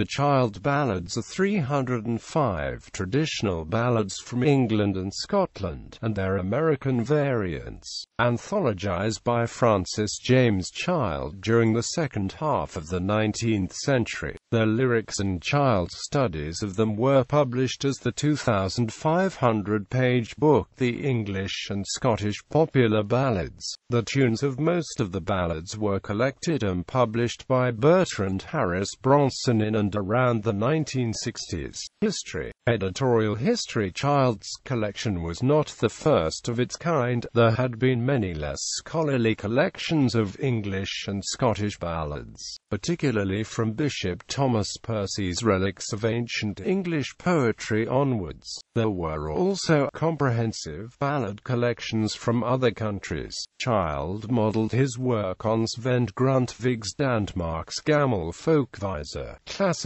The Child Ballads are 305 traditional ballads from England and Scotland, and their American variants, anthologized by Francis James Child during the second half of the 19th century. Their lyrics and Child studies of them were published as the 2,500-page book The English and Scottish Popular Ballads. The tunes of most of the ballads were collected and published by Bertrand Harris Bronson in and around the 1960s. History. Editorial history. Child's collection was not the first of its kind. There had been many less scholarly collections of English and Scottish ballads, particularly from Bishop Thomas Percy's Relics of Ancient English Poetry onwards. There were also comprehensive ballad collections from other countries. Child modelled his work on Sven Grundtvig's Danmarks Gamle Folkviser, classifying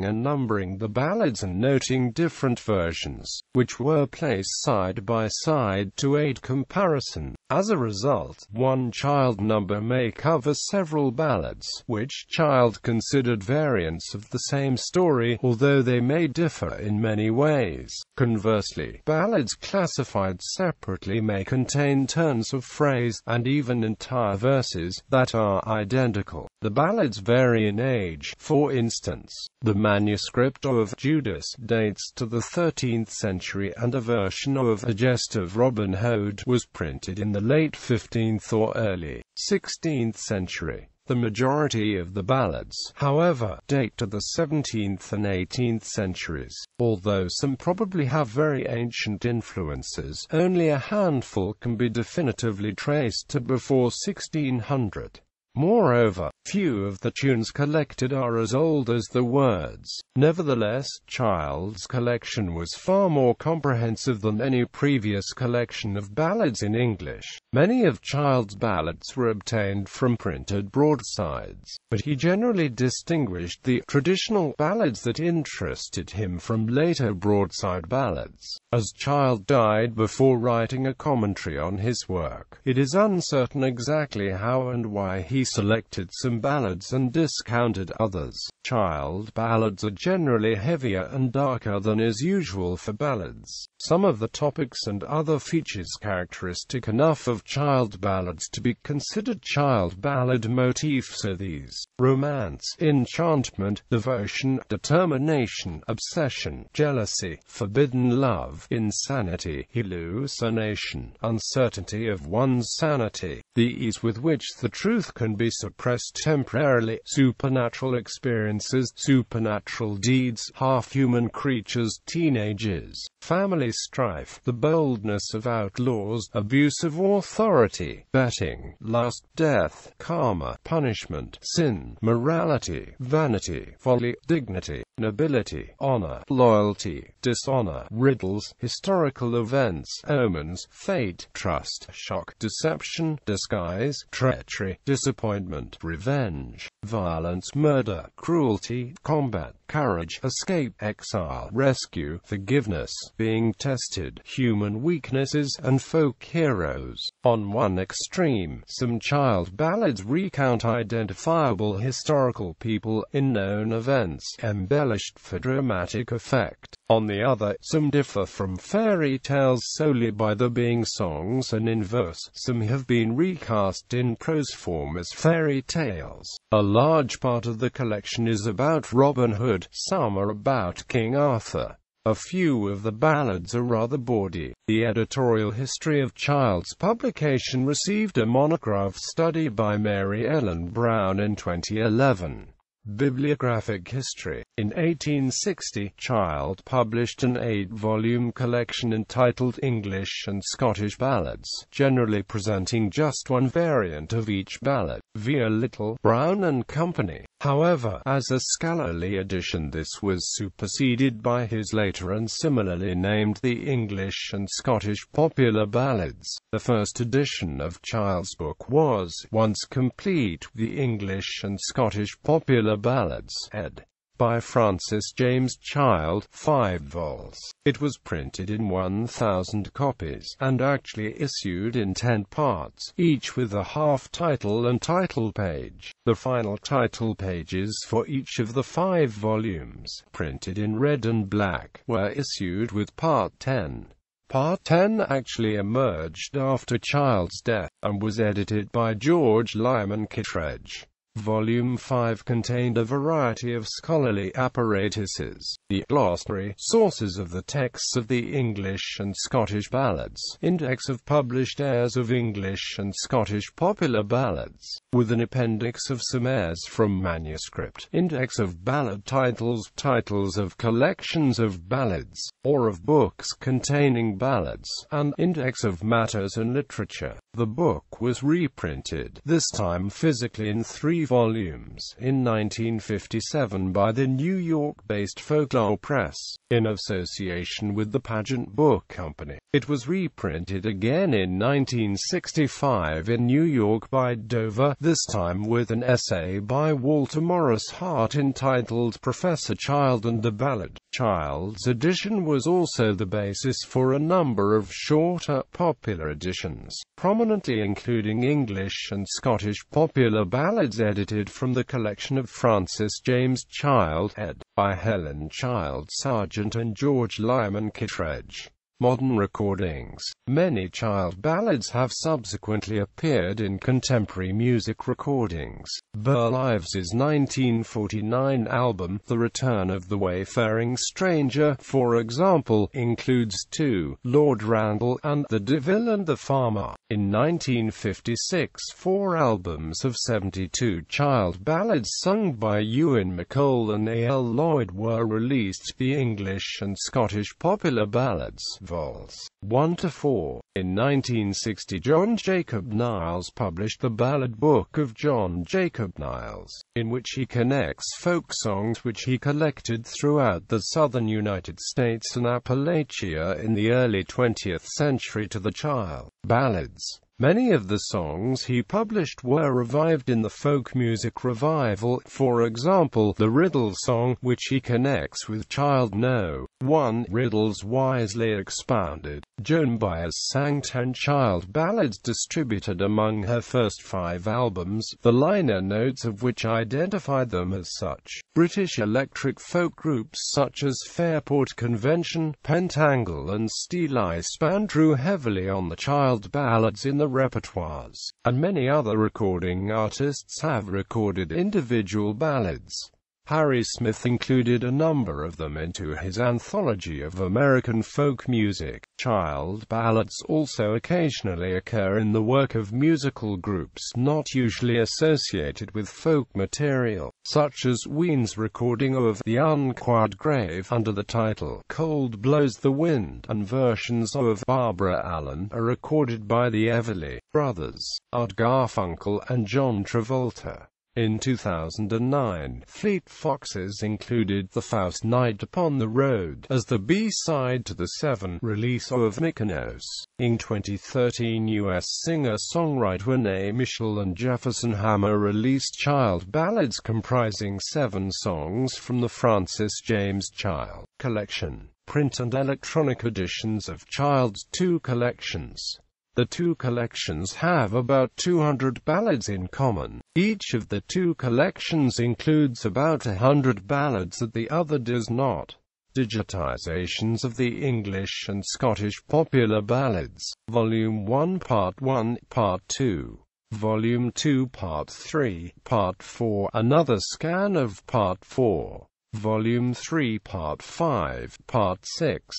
and numbering the ballads and noting different versions, which were placed side by side to aid comparison. As a result, one Child number may cover several ballads, which Child considered variants of the same story, although they may differ in many ways. Conversely, ballads classified separately may contain turns of phrase, and even entire verses, that are identical. The ballads vary in age. For instance, the manuscript of Judas dates to the 13th century, and a version of A Jest of Robin Hood was printed in the late 15th or early 16th century. The majority of the ballads, however, date to the 17th and 18th centuries. Although some probably have very ancient influences, only a handful can be definitively traced to before 1600. Moreover, few of the tunes collected are as old as the words. Nevertheless, Child's collection was far more comprehensive than any previous collection of ballads in English. Many of Child's ballads were obtained from printed broadsides, but he generally distinguished the traditional ballads that interested him from later broadside ballads. As Child died before writing a commentary on his work, it is uncertain exactly how and why he selected some ballads and discounted others. Child ballads are generally heavier and darker than is usual for ballads. Some of the topics and other features characteristic enough of Child ballads to be considered Child ballad motifs are these: romance, enchantment, devotion, determination, obsession, jealousy, forbidden love, insanity, hallucination, uncertainty of one's sanity, the ease with which the truth can be suppressed temporarily, supernatural experiences, supernatural deeds, half-human creatures, teenagers, family strife, the boldness of outlaws, abuse of authority, betting, lust, death, karma, punishment, sin, morality, vanity, folly, dignity, nobility, honor, loyalty, dishonor, riddles, historical events, omens, fate, trust, shock, deception, disguise, treachery, disappointment, revenge, violence, murder, cruelty, combat, courage, escape, exile, rescue, forgiveness, being tested, human weaknesses, and folk heroes. On one extreme, some Child ballads recount identifiable historical people in known events, embellished for dramatic effect. On the other, some differ from fairy tales solely by their being songs and in verse. Some have been recast in prose form as fairy tales. A large part of the collection is about Robin Hood, some are about King Arthur. A few of the ballads are rather bawdy. The editorial history of Child's publication received a monograph study by Mary Ellen Brown in 2011. Bibliographic History. In 1860, Child published an 8-volume collection entitled English and Scottish Ballads, generally presenting just one variant of each ballad, via Little, Brown and Company. However, as a scholarly edition this was superseded by his later and similarly named The English and Scottish Popular Ballads. The first edition of Child's book was, once complete, The English and Scottish Popular Ballads, ed. by Francis James Child, 5 vols. It was printed in 1,000 copies, and actually issued in 10 parts, each with a half title and title page. The final title pages for each of the 5 volumes, printed in red and black, were issued with Part 10. Part 10 actually emerged after Child's death, and was edited by George Lyman Kittredge. Volume 5 contained a variety of scholarly apparatuses, the glossary, sources of the texts of the English and Scottish ballads, index of published airs of English and Scottish popular ballads, with an appendix of some airs from manuscript, index of ballad titles, titles of collections of ballads, or of books containing ballads, and index of matters and literature. The book was reprinted, this time physically in 3 volumes, in 1957 by the New York-based Folklore Press, in association with the Pageant Book Company. It was reprinted again in 1965 in New York by Dover, this time with an essay by Walter Morris Hart entitled Professor Child and the Ballad. Child's edition was also the basis for a number of shorter, popular editions, prominently including English and Scottish popular ballads edited from the collection of Francis James Child, ed. by Helen Child Sargent and George Lyman Kittredge. Modern recordings. Many Child ballads have subsequently appeared in contemporary music recordings. Burl Ives's 1949 album, The Return of the Wayfaring Stranger, for example, includes 2, Lord Randall, and The Devil and the Farmer. In 1956, 4 albums of 72 Child ballads sung by Ewan MacColl and A.L. Lloyd were released. The English and Scottish popular ballads, vols. 1-4. In 1960, John Jacob Niles published the Ballad Book of John Jacob Niles, in which he connects folk songs which he collected throughout the southern United States and Appalachia in the early 20th century to the Child ballads. Many of the songs he published were revived in the folk music revival, for example, the Riddle song, which he connects with Child No. 1, Riddles Wisely Expounded. Joan Baez sang 10 Child ballads distributed among her first 5 albums, the liner notes of which identified them as such. British electric folk groups such as Fairport Convention, Pentangle and Steeleye Span drew heavily on the Child ballads in the repertoires, and many other recording artists have recorded individual ballads. Harry Smith included a number of them into his anthology of American folk music. Child ballads also occasionally occur in the work of musical groups not usually associated with folk material, such as Ween's recording of The Unquiet Grave under the title Cold Blows the Wind, and versions of Barbara Allen are recorded by the Everly Brothers, Art Garfunkel and John Travolta. In 2009, Fleet Foxes included The Faust Night Upon the Road as the B-side to the 7 release of Mykonos. In 2013, U.S. singer-songwriter Renee Mitchell and Jefferson Hammer released Child ballads comprising 7 songs from the Francis James Child collection. Print and electronic editions of Child's 2 collections. The 2 collections have about 200 ballads in common. Each of the 2 collections includes about 100 ballads that the other does not. Digitizations of the English and Scottish popular ballads. Volume 1 Part 1, Part 2. Volume 2 Part 3, Part 4. Another scan of Part 4. Volume 3 Part 5, Part 6.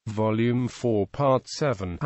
Volume 4 Part 7 *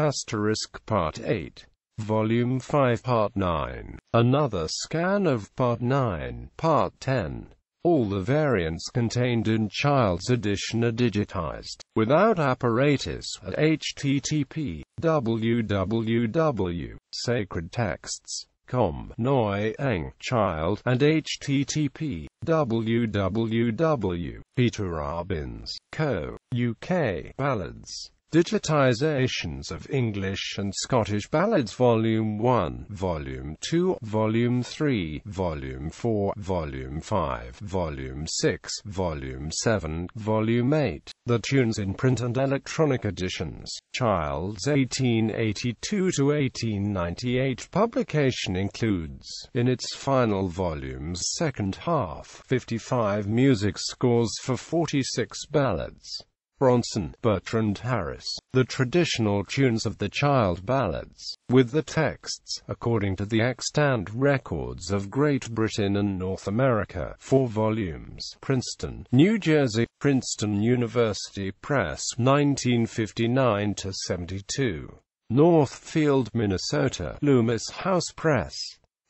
Part 8. Volume 5 Part 9. Another scan of Part 9, Part 10. All the variants contained in Child's edition are digitized, without apparatus, at http://www.sacredtexts.com Noi Eng Child and http://www.peterrobbins.co.uk Ballads. Digitizations of English and Scottish Ballads Volume 1, Volume 2, Volume 3, Volume 4, Volume 5, Volume 6, Volume 7, Volume 8. The tunes in print and electronic editions. Child's 1882 to 1898 publication includes, in its final volume's second half, 55 music scores for 46 ballads. Bronson, Bertrand Harris. The traditional tunes of the Child Ballads, with the texts, according to the extant records of Great Britain and North America. 4 volumes. Princeton, New Jersey, Princeton University Press, 1959-72. Northfield, Minnesota, Loomis House Press.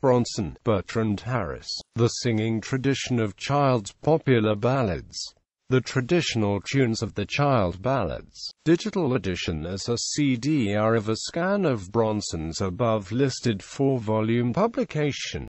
Bronson, Bertrand Harris. The Singing Tradition of Child's Popular Ballads. The traditional tunes of the Child Ballads. Digital edition as a CD are of a scan of Bronson's above-listed 4-volume publication.